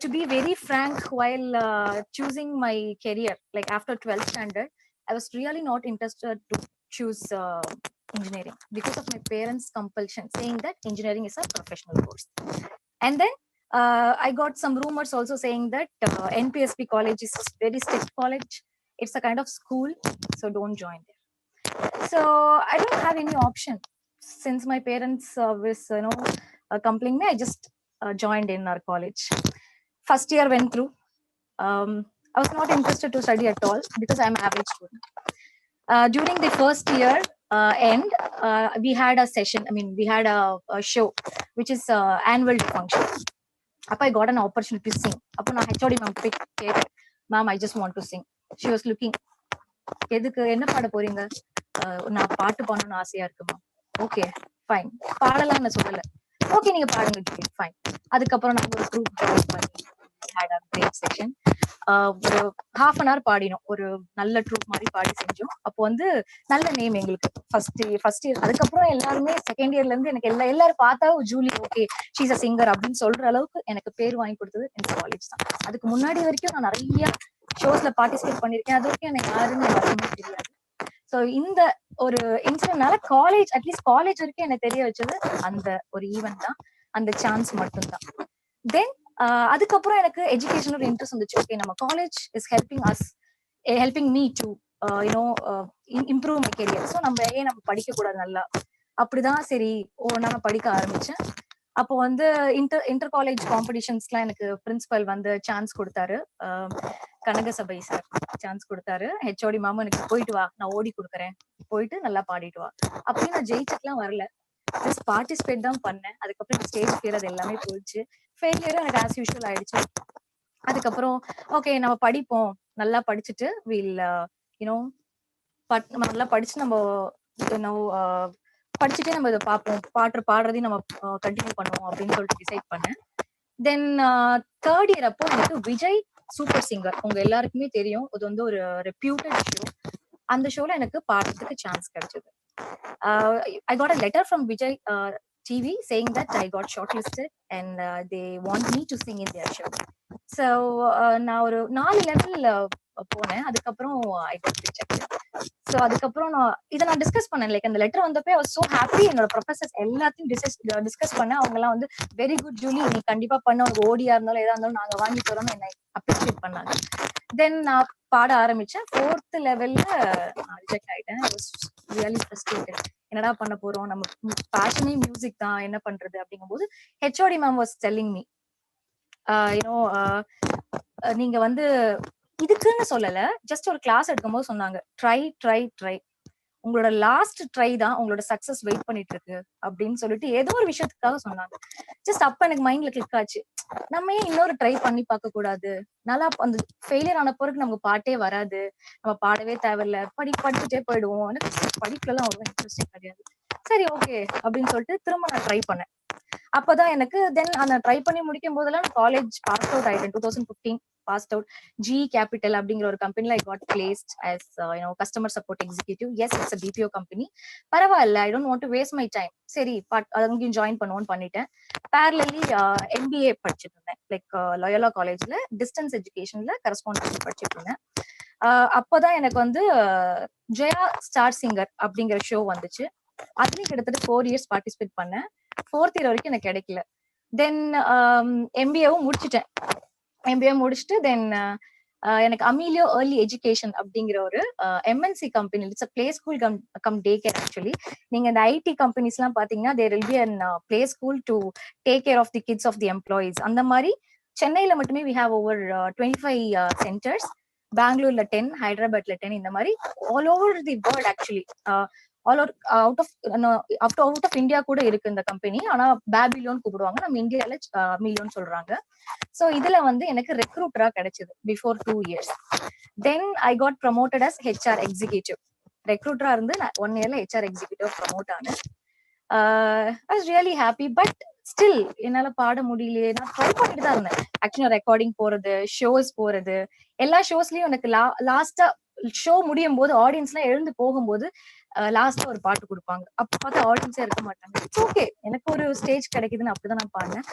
To be very frank, while choosing my career, like after 12th standard, I was really not interested to choose engineering because of my parents' compulsion, saying that engineering is a professional course. And then I got some rumors also saying that NPSB College is a very strict college. It's a kind of school, so don't join there. So I don't have any option. Since my parents was compelling me, I just joined in our college. First year went through. I was not interested to study at all because I'm an average student. During the first year end, we had a session. I mean, we had a show, which is annual day function. I got an opportunity to sing. I HOD ma'am கேட்டேன், ma'am, I just want to sing. She was looking, எதுக்கு என்ன பாட போறீங்க? நான் பாட்டு பாடணும்னு ஆசையா இருக்கு மேம். ஓகே ஃபைன், பாடலாம்னு சொல்லல. ஓகே நீங்க பாடுங்க, ஃபைன். அதுக்கப்புறம் நாங்க ஒரு குரூப் ஜாயின் பண்ணி had a great section. ஒரு half an hour பாடினோம், ஒரு நல்ல ட்ரூப் மாதிரி பாடி செஞ்சோம். அப்போ வந்து நல்ல நேம் எங்களுக்கு ஃபர்ஸ்ட் இயர். அதுக்கப்புறம் எல்லாருமே செகண்ட் இயர்ல இருந்து எனக்கு எல்லாரும் பார்த்தா Julie okay she's a singer அப்படின்னு சொல்ற அளவுக்கு எனக்கு பேர் வாங்கி கொடுத்தது இந்த காலேஜ் தான். அதுக்கு முன்னாடி வரைக்கும் நான் நிறைய ஷோஸ்ல பார்ட்டிசிபேட் பண்ணிருக்கேன். அது வரைக்கும் எனக்கு யாருன்னு எல்லாருக்குமே தெரியாது. ஸோ இந்த ஒரு இன்சிடென்ட்னால காலேஜ், அட்லீஸ்ட் காலேஜ் வரைக்கும் எனக்கு தெரிய வச்சது அந்த ஒரு ஈவென்ட் தான், அந்த சான்ஸ் மட்டும்தான். தென் அதுக்கப்புறம் எனக்கு எஜுகேஷன் ஒரு இன்ட்ரெஸ்ட் வந்துச்சு. ஓகே நம்ம college is helping me to improve my career. So நம்ம படிக்க கூடாது நல்லா, அப்படிதான் சரி நான் படிக்க ஆரம்பிச்சேன். அப்போ வந்து இன்டர் காலேஜ் காம்படிஷன்ஸ்லாம் எனக்கு பிரின்சிபல் வந்து சான்ஸ் கொடுத்தாரு. கனகசபை சார் சான்ஸ் கொடுத்தாரு. ஹெச்ஓடி மாமா எனக்கு போயிட்டு வா, நான் ஓடி கொடுக்குறேன், போயிட்டு நல்லா பாடிட்டு வா. அப்படின்னு நான் ஜெயிச்சுட்டுலாம் வரல, ஜஸ்ட் பார்ட்டிசிபேட் தான் பண்ணேன். அதுக்கப்புறம் ஸ்டேஜ் ஃபியர் அது எல்லாமே போயிடுச்சு. ஃபெயிலியரும் எனக்கு ஆஸ் யூஷுவல் ஆயிடுச்சு. அதுக்கப்புறம் ஓகே நம்ம படிப்போம், நல்லா படிச்சுட்டு நம்ம நல்லா படிச்சு நம்ம படிச்சுட்டே நம்ம இதை பார்ப்போம், பாடுறதையும் நம்ம கண்டினியூ பண்ணுவோம் அப்படின்னு சொல்லிட்டு டிசைட் பண்ணேன். தென் தேர்ட் இயர் அப்போ எனக்கு விஜய் சூப்பர் சிங்கர் உங்க எல்லாருக்குமே தெரியும், அது வந்து ஒரு ரெப்யூட்டட் ஷோ. அந்த ஷோல எனக்கு பாடுறதுக்கு சான்ஸ் கிடைச்சது. I got a letter from Vijay TV saying that I got shortlisted and they want me to sing in their show. So நான் ஒரு 4 லெவல் போனேன். அதுக்கப்புறம் I got rejected. ஸோ அதுக்கப்புறம் நான் டிஸ்கஸ் பண்ணேன். லைக் அந்த லெட்டர் வந்தப்போ I was so happy. என்னோட ப்ரொஃபசர்ஸ் எல்லாத்தையும் டிஸ்கஸ் பண்ணேன். அவங்க எல்லாம் வந்து வெரி குட் ஜூலி, நீ கண்டிப்பா பண்ண, உனக்கு ஓடியா இருந்தாலும் எதா இருந்தாலும் நாங்க வாங்கி தரோம்னு என்னை அப்ரிஷியேட் பண்ணாங்க. தென் நான் பாட ஆரம்பிச்சேன். 4th லெவல்ல நான் ரிஜெக்ட் ஆயிட்டேன். Really frustrated. என்னடா பண்ண போறோம், நம்ம பேஷனே மியூசிக் தான், என்ன பண்றது அப்படிங்கும்போது HOD ma'am was telling me, நீங்க வந்து இதுக்குன்னு சொல்லல, ஜஸ்ட் ஒரு கிளாஸ் எடுக்கும்போது சொன்னாங்க, ட்ரை ட்ரை ட்ரை, உங்களோட லாஸ்ட் ட்ரை தான் உங்களோட சக்சஸ் வெயிட் பண்ணிட்டு இருக்கு அப்படின்னு சொல்லிட்டு ஏதோ ஒரு விஷயத்துக்காக சொன்னாங்க. ஜஸ்ட் அப்ப எனக்கு மைண்ட்ல கிளிக் ஆச்சு, நம்ம ஏன் இன்னொரு ட்ரை பண்ணி பார்க்க கூடாது, நல்லா அந்த ஃபெயிலியர் ஆன பிறகு நமக்கு பாட்டே வராது, நம்ம பாடவே தேவையில்ல, படிச்சுட்டே போயிடுவோம். எனக்கு படிப்புல எல்லாம் அவ்வளவு இன்ட்ரெஸ்டே கிடையாது. சரி ஓகே அப்படின்னு சொல்லிட்டு திரும்ப நான் ட்ரை பண்ணேன். அப்பதான் எனக்கு தென் அந்த ட்ரை பண்ணி முடிக்கும் போதெல்லாம் காலேஜ் பாஸ் அவுட் ஆயிட்டேன். 2015 பாஸ்ட் அவுட். ஜி கேபிட்டல் அப்படிங்கிற ஒரு கம்பெனில I got placed as customer support executive. Yes, it's a BPO company. பரவாயில்ல, I don't want to waste my time, சரி அங்கேயும் ஜாயின் பண்ணுவோன்னு பண்ணிட்டேன். பேரலி MBA படிச்சுட்டு இருந்தேன், லைக் லயோலா காலேஜ்ல டிஸ்டன்ஸ் எஜுகேஷன்ல கரஸ்பாண்டன்ஸ் படிச்சுட்டு இருந்தேன். அப்போதான் எனக்கு வந்து ஜெயா ஸ்டார் சிங்கர் அப்படிங்கிற ஷோ வந்துச்சு. அதுலயும் கிட்டத்தட்ட 4 இயர்ஸ் பார்ட்டிசிபேட் பண்ணேன். 4th இயர் வரைக்கும் எனக்கு கிடைக்கல. தென் MBAவும் முடிச்சுட்டேன். MBA முடிச்சுட்டு தென் எனக்கு அமீலியோ ஏர்லி எஜுகேஷன் அப்படிங்கிற ஒரு MNC company, it's play school cum day care. Actually நீங்க இந்த IT கம்பெனிஸ் எல்லாம் பாத்தீங்கன்னா there will be an play school to take care of the kids of the employees. அந்த மாதிரி சென்னையில மட்டுமே we have over 25 centers. பெங்களூர்ல 10, ஹைதராபாத்ல 10, இந்த மாதிரி all over the world. Actually all out of India கூட இருக்கு இந்த கம்பெனி. ஆனா பேபிலோன் கூப்பிடுவாங்க, நம்ம இந்தியால மில்லியோன் சொல்றாங்க. சோ இதுல வந்து எனக்கு ரெக்ரூட்டரா கிடைச்சது before 2 years. Then I got promoted as HR executive. ரெக்ரூட்டரா இருந்து நான் 1 இயர்ல HR எக்ஸிக்யூட்டிவ் ப்ரமோட் ஆனேன். I was really happy. But still என்னால பாட முடியலையே. நான் ட்ரை பண்ணிட்டு தான் இருந்தேன். ஆக்சுவலா ரெக்கார்டிங் போறது, ஷோஸ் போறது, எல்லா ஷோஸ்லயும் எனக்கு லாஸ்டா ஷோ முடியும் போது ஆடியன்ஸ் எல்லாம் எழுந்து போகும்போது லாஸ்டா ஒரு பாட்டு கொடுப்பாங்க. அப்ப பார்த்தா ஆடியன்ஸே இருக்க மாட்டாங்க. இட்ஸ் ஓகே, எனக்கு ஒரு ஸ்டேஜ் கிடைக்குதுன்னு அப்படிதான் நான் பாடினேன்.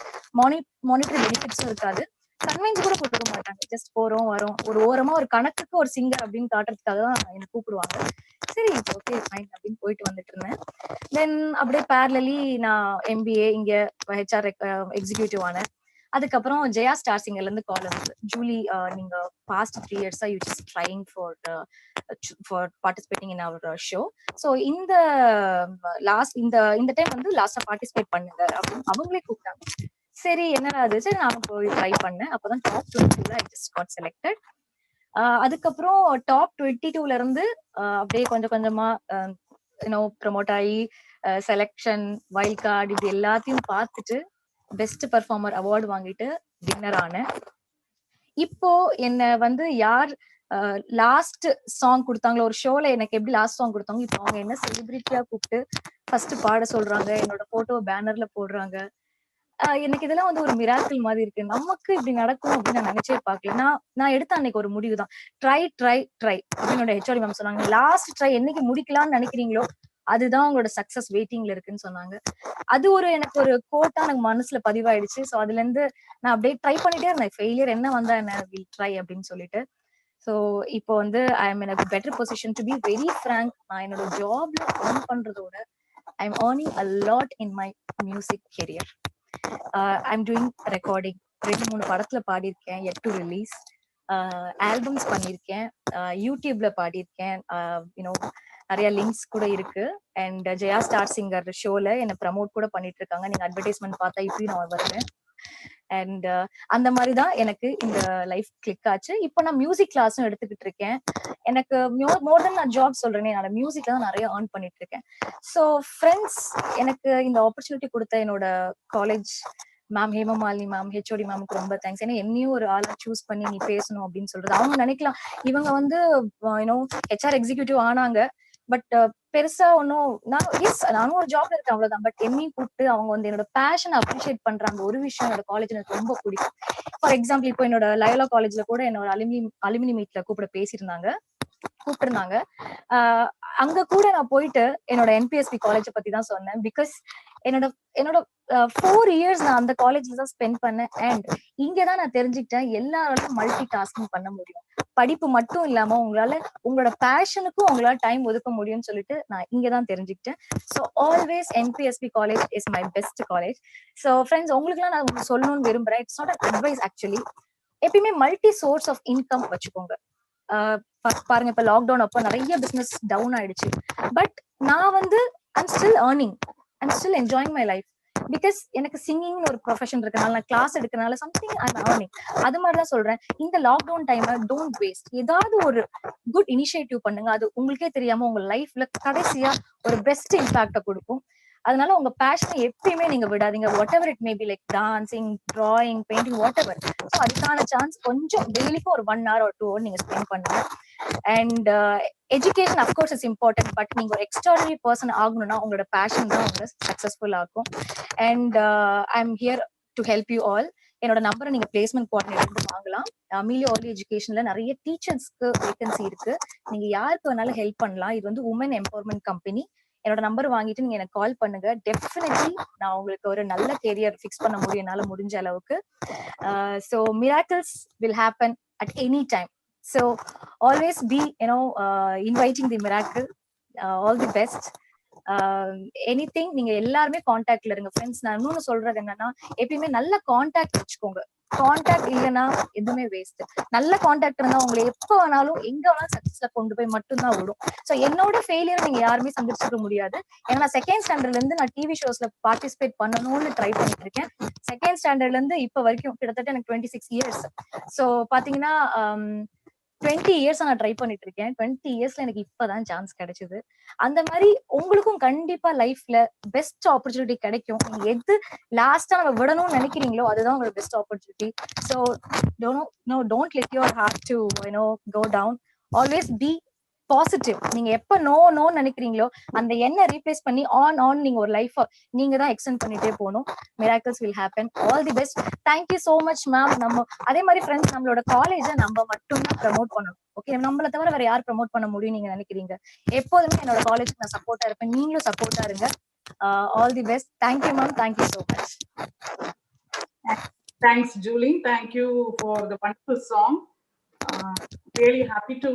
மானிட்டரி பெனிஃபிட்ஸும் இருக்காது, கன்வென்ஸ் கூட கொடுக்க மாட்டாங்க. ஜஸ்ட் போறோம் வரோம், ஒரு ஓரமா ஒரு கணக்குக்கு ஒரு சிங்கர் அப்படின்னு காட்டுறதுக்காக தான் என்ன கூப்பிடுவாங்க. சரி ஓகே ஃபைன் அப்படின்னு போயிட்டு வந்துட்டு இருந்தேன். தென் அப்படியே பேரலி நான் MBA இங்க HR எக்ஸிக்யூட்டிவ் ஆனேன். அதுக்கப்புறம் ஜெயா ஸ்டார் சிங்கர்ல இருந்து கால் வந்து, ஜூலி நீங்க பாஸ்ட் 3 இயர்ஸா you just trying for participating in our show. So இந்த டைம் வந்து லாஸ்டா பார்ட்டிசிபேட் பண்ணுங்க அப்படின்னு அவங்களே கூப்பிட்டாங்க. சரி என்னடா அது, சரி நான் போய் ட்ரை பண்ணேன். அப்பதான் டாப் 22ல ஐ ஜஸ்ட் காட் செலக்டட். அதுக்கப்புறம் டாப் 22ல இருந்து அப்படியே கொஞ்சம் கொஞ்சமா ப்ரமோட் ஆகி செலக்ஷன், வைல்ட் கார்டு, இது எல்லாத்தையும் பார்த்துட்டு பெஸ்ட் பெர்ஃபார்மர் அவார்டு வாங்கிட்டு வின்னர் ஆனேன். இப்போ என்ன வந்து யார் லாஸ்ட் சாங் கொடுத்தாங்களோ ஒரு ஷோல, எனக்கு எப்படி லாஸ்ட் சாங் கொடுத்தாங்க, இப்போ அவங்க என்ன செலிபிரிட்டியா கூப்பிட்டு ஃபர்ஸ்ட் பாட சொல்றாங்க, என்னோட போட்டோ பேனர்ல போடுறாங்க. எனக்கு இதெல்லாம் வந்து ஒரு மிராக்கிள் மாதிரி இருக்கு. நமக்கு இப்படி நடக்கும் அப்படின்னு நான் நினைச்சே பார்க்கல. நான் எடுத்த அன்னைக்கு ஒரு முடிவு தான், ட்ரை ட்ரை ட்ரை அப்படின்னு HOD மேம் சொன்னாங்க. லாஸ்ட் ட்ரை என்னைக்கு முடிக்கலாம்னு நினைக்கிறீங்களோ அதுதான் உங்களோட சக்சஸ் வெயிட்டிங்ல இருக்குன்னு சொன்னாங்க. அது எனக்கு ஒரு கோட்டா எனக்கு மனசுல பதிவாயிடுச்சு. ஸோ அதுல இருந்து நான் அப்படியே ட்ரை பண்ணிட்டே இருந்தேன். ஃபெயிலியர் என்ன வந்தா என்ன, வில் ட்ரை அப்படின்னு சொல்லிட்டு. ஸோ இப்போ வந்து I am in a better position to be very frank. நான் என்னோட ஜாப்ல earn பண்றதோட I am earning a lot in my music career. I'm doing recording. 2-3 படத்துல பாடியிருக்கேன், yet to release. ஆல்பம்ஸ் பண்ணியிருக்கேன், யூடியூப்ல பாடியிருக்கேன், யூனோ நிறைய லிங்க்ஸ் கூட இருக்கு. அண்ட் ஜெயா ஸ்டார் சிங்கர் ஷோல என்னை ப்ரமோட் கூட பண்ணிட்டு இருக்காங்க. நீங்க அட்வர்டைஸ்மெண்ட் பார்த்தா இப்பயும் நான் வருவேன். அண்ட் அந்த மாதிரி தான் எனக்கு இந்த லைஃப் கிளிக் ஆச்சு. இப்போ நான் மியூசிக் கிளாஸும் எடுத்துக்கிட்டு இருக்கேன். எனக்கு மோர் தென் நான் ஜாப் சொல்றேனே, நான் மியூசிக்ல தான் நிறைய ஏர்ன் பண்ணிட்டு இருக்கேன். ஸோ ஃப்ரெண்ட்ஸ், எனக்கு இந்த ஆப்பர்ச்சுனிட்டி கொடுத்த என்னோட college ma'am Hemamalini ma'am, HOD மேமுக்கு ரொம்ப தேங்க்ஸ். ஏன்னா என்னையும் ஒரு ஆளா சூஸ் பண்ணி நீ பேசணும் அப்படின்னு சொல்றது. அவங்க நினைக்கலாம் இவங்க வந்து யூனோ ஹெச்ஆர் எக்ஸிக்யூட்டிவ் ஆனாங்க, பட் பெருசா ஒன்னும் நானும் ஒரு ஜாப்ல இருக்கேன் அவ்வளவுதான். பட் என்னையும் கூப்பிட்டு அவங்க வந்து என்னோட பேஷன் அப்ரிஷியேட் பண்றாங்க. ஒரு விஷயம் என்னோட காலேஜ் எனக்கு ரொம்ப பிடிக்கும். ஃபார் எக்ஸாம்பிள், இப்போ என்னோட லயோலா காலேஜ்ல கூட என்னோட அலுமினி மீட்ல கூப்பிட்டிருந்தாங்க. அங்க கூட நான் போயிட்டு என்னோட என்பிஎஸ்பி காலேஜை பத்தி தான் சொன்னேன். பிகாஸ் என்னோட 4 இயர்ஸ் நான் அந்த காலேஜ்ல தான் ஸ்பெண்ட் பண்ணேன். அண்ட் இங்கதான் நான் தெரிஞ்சுக்கிட்டேன் எல்லாராலும் மல்டி டாஸ்கிங் பண்ண முடியும். படிப்பு மட்டும் இல்லாம உங்களோட பேஷனுக்கும் உங்களால டைம் ஒதுக்க முடியும்னு சொல்லிட்டு நான் இங்கதான் தெரிஞ்சுக்கிட்டேன். So always NPSP college is my best college. So friends, உங்களுக்குலாம் நான் சொல்லணும்னு விரும்புறேன். It's not an advice actually. எப்பயுமே மல்டி சோர்ஸ் ஆஃப் இன்கம் வச்சுக்கோங்க. பாருங்க, இப்ப லாக்டவுன் அப்ப நிறைய பிசினஸ் டவுன் ஆயிடுச்சு. பட் நான் வந்து I'm still earning, I'm still enjoying my life. Because எனக்கு சிங்கிங் ஒரு ப்ரொஃபஷன் இருக்கனால, நான் கிளாஸ் எடுக்கிறனால சம்திங் ஐம் ஏர்னிங். அது மாதிரிதான் சொல்றேன். இந்த லாக்டவுன் டைம்ல டோன்ட் வேஸ்ட். ஏதாவது ஒரு குட் இனிஷியேட்டிவ் பண்ணுங்க. அது உங்களுக்கே தெரியாம உங்க லைஃப்ல கடைசியா ஒரு பெஸ்ட் இம்பாக்ட கொடுக்கும். அதனால உங்க பேஷனை எப்பயுமே நீங்க விடாதீங்க. What ever it may be, like dancing, drawing, painting, what ever. So அதுக்கான சான்ஸ் கொஞ்சம் டெய்லிக்கும் ஒரு 1 hour or 2 hour நீங்க ஸ்பெண்ட் பண்ணுங்க. And education of course is important. But நீங்க ஒரு எக்ஸ்ட்ராடனரி பர்சன் ஆகணும்னா உங்களோட பேஷன் தான் உங்களை சக்சஸ்ஃபுல் ஆகும். And I am here to help you all. என்னோட நம்பரை நீங்க பிளேஸ்மெண்ட் கோஆர்டினேட்டர் வாங்கலாம். மீலி ஆர்லி எஜுகேஷன்ல நிறைய டீச்சர்ஸ்க்கு வேகன்சி இருக்கு. நீங்க யாருக்கு வேணாலும் ஹெல்ப் பண்ணலாம். இது வந்து உமன் எம்பவர்மெண்ட் கம்பெனி. என்னோட நம்பர் வாங்கிட்டு நீங்க எனக்கு கால் பண்ணுங்க. டெஃபினெட்லி நான் உங்களுக்கு ஒரு நல்ல கேரியர் ஃபிக்ஸ் பண்ண முடியும் என்னால முடிஞ்ச அளவுக்கு. So miracles will happen at any time. So always be, inviting the miracle. All the best. Anything நீங்க எல்லாருமே கான்டாக்ட்ல இருங்க ஃப்ரெண்ட்ஸ். நான் இன்னொன்னு சொல்றது என்னன்னா, எப்பயுமே நல்ல கான்டாக்ட் வச்சுக்கோங்க. கான்டாக்ட் இல்லைன்னா எதுவுமே வேஸ்ட். நல்ல கான்டாக்ட் இருந்தா உங்களை எப்ப வேணாலும் எங்க வேணாலும் சக்சஸ்ல கொண்டு போய் மட்டும்தான் விடும். ஸோ என்னோட ஃபெயிலியர் நீங்க யாருமே சந்திச்சிருக்க முடியாது. ஏன்னா நான் செகண்ட் ஸ்டாண்டர்ட்ல இருந்து நான் டிவி ஷோஸ்ல பார்ட்டிசிபேட் பண்ணணும்னு ட்ரை பண்ணிட்டு இருக்கேன். செகண்ட் ஸ்டாண்டர்ட்ல இருந்து இப்ப வரைக்கும் கிட்டத்தட்ட எனக்கு 26 years. ஸோ பாத்தீங்கன்னா 20 years நான் ட்ரை பண்ணிட்டு இருக்கேன். 20 yearsல எனக்கு இப்பதான் சான்ஸ் கிடைச்சது. அந்த மாதிரி உங்களுக்கும் கண்டிப்பா லைஃப்ல பெஸ்ட் ஆப்பர்ச்சுனிட்டி கிடைக்கும். நீங்க எது லாஸ்டா நம்ம விடணும்னு நினைக்கிறீங்களோ அதுதான் உங்களோட best opportunity. So don't let your heart to go down. Always be positive. நீங்க எப்ப நோ நினைக்கிறீங்களோ அந்த எண்ணை ரீப்ளேஸ் பண்ணி ஆன் நீங்க ஒரு லைஃப் நீங்க தான் எக்ஸ்டெண்ட் பண்ணிட்டே போகணும். Miracles will happen. All the best. Thank you so much ma'am. நம்ம அதே மாதிரி ஃப்ரெண்ட்ஸ், நம்மளோட காலேஜை நம்ம மட்டும்தான் ப்ரமோட் பண்ணணும். ஓகே, நம்மளை தவிர வேற யார் ப்ரமோட் பண்ண முடியும் நீங்க நினைக்கிறீங்க? எப்போதுமே என்னோட காலேஜுக்கு நான் சப்போர்ட்டா இருப்பேன். நீங்களும் சப்போர்ட்டா இருங்க. All the best. Thank you ma'am. Thank you so much. Thanks, Julie. Thank you for the wonderful song. Really happy to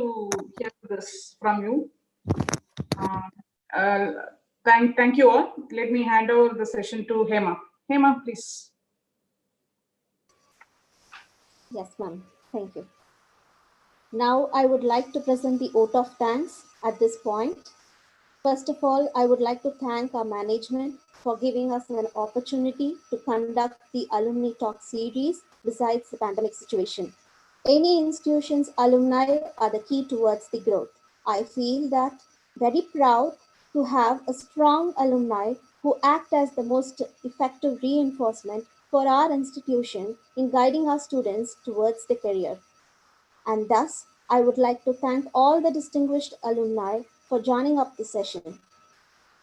hear this from you. Thank you all. Let me hand over the session to Hema. Hema, please. Yes, ma'am. Thank you. Now I would like to present the vote of thanks at this point. First of all, I would like to thank our management for giving us an opportunity to conduct the Alumni Talk series besides the pandemic situation. Any institution's alumni are the key towards the growth. I feel that very proud to have a strong alumni who act as the most effective reinforcement for our institution in guiding our students towards the career. And thus, I would like to thank all the distinguished alumni for joining up the session.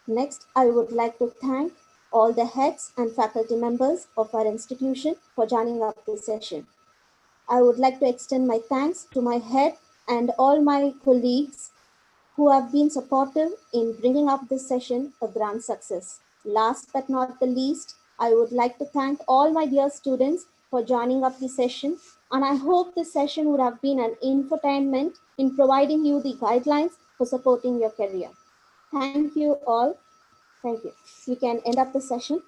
Next, I would like to thank all the heads and faculty members of our institution for joining up the session. I would like to extend my thanks to my head and all my colleagues who have been supportive in bringing up this session a grand success. Last but not the least, I would like to thank all my dear students for joining up the session, and I hope this session would have been an infotainment in providing you the guidelines for supporting your career. Thank you all. Thank you. We can end up the session.